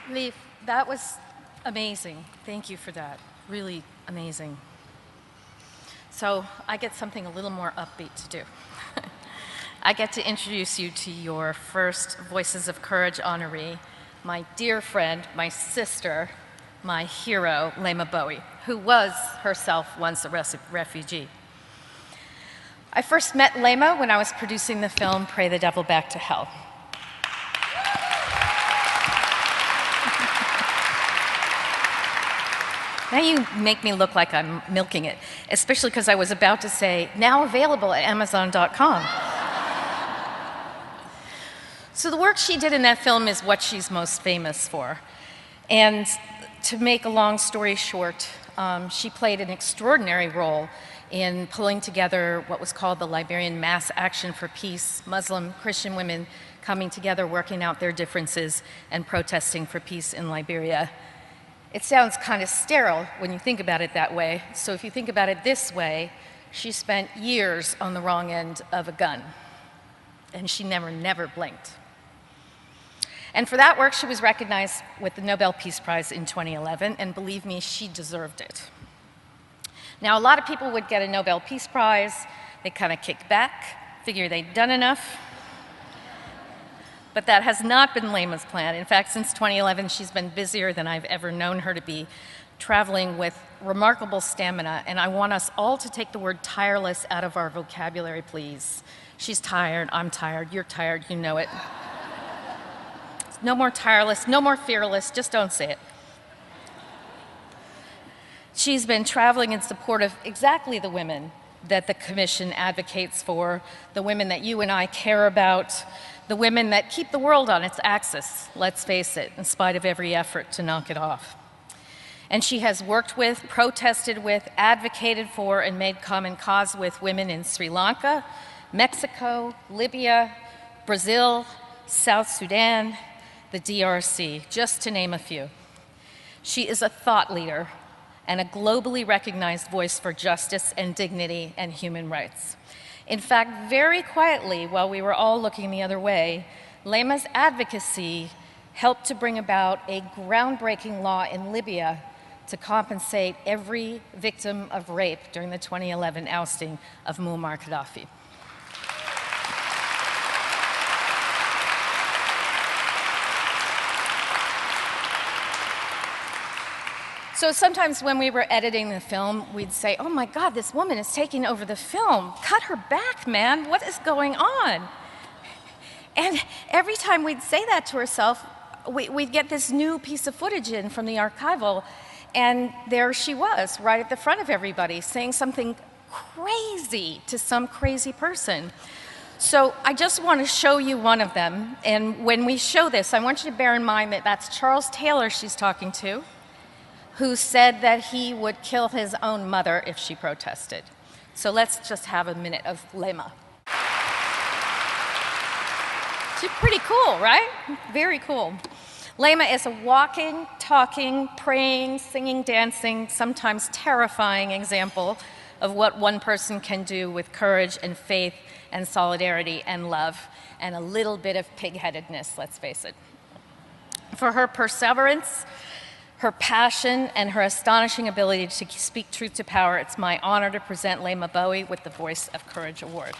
Leif, that was amazing. Thank you for that. Really amazing. So I get something a little more upbeat to do. I get to introduce you to your first Voices of Courage honoree, my dear friend, my sister, my hero, Leymah Gbowee, who was herself once a refugee. I first met Leymah when I was producing the film Pray the Devil Back to Hell. Now you make me look like I'm milking it, especially because I was about to say, now available at Amazon.com. So the work she did in that film is what she's most famous for. And to make a long story short, she played an extraordinary role in pulling together what was called the Liberian Mass Action for Peace, Muslim Christian women coming together, working out their differences, and protesting for peace in Liberia. It sounds kind of sterile when you think about it that way. So if you think about it this way, she spent years on the wrong end of a gun, and she never blinked. And for that work, she was recognized with the Nobel Peace Prize in 2011, and believe me, she deserved it. Now, a lot of people would get a Nobel Peace Prize, they kind of kick back, figure they'd done enough. But that has not been Leymah's plan. In fact, since 2011, she's been busier than I've ever known her to be, traveling with remarkable stamina, and I want us all to take the word tireless out of our vocabulary, please. She's tired, I'm tired, you're tired, you know it. No more tireless, no more fearless, just don't say it. She's been traveling in support of exactly the women that the Commission advocates for, the women that you and I care about, the women that keep the world on its axis, let's face it, in spite of every effort to knock it off. And she has worked with, protested with, advocated for, and made common cause with women in Sri Lanka, Mexico, Libya, Brazil, South Sudan, the DRC, just to name a few. She is a thought leader and a globally recognized voice for justice and dignity and human rights. In fact, very quietly, while we were all looking the other way, Leymah's advocacy helped to bring about a groundbreaking law in Libya to compensate every victim of rape during the 2011 ousting of Muammar Gaddafi. So sometimes when we were editing the film, we'd say, oh my God, this woman is taking over the film. Cut her back, man. What is going on? And every time we'd say that to ourselves, we'd get this new piece of footage in from the archival, and there she was, right at the front of everybody, saying something crazy to some crazy person. So I just want to show you one of them, and when we show this, I want you to bear in mind that that's Charles Taylor she's talking to, who said that he would kill his own mother if she protested. So let's just have a minute of Leymah. She's pretty cool, right? Very cool. Leymah is a walking, talking, praying, singing, dancing, sometimes terrifying example of what one person can do with courage and faith and solidarity and love and a little bit of pig-headedness, let's face it. For her perseverance, her passion, and her astonishing ability to speak truth to power, it's my honor to present Leymah Gbowee with the Voice of Courage Award.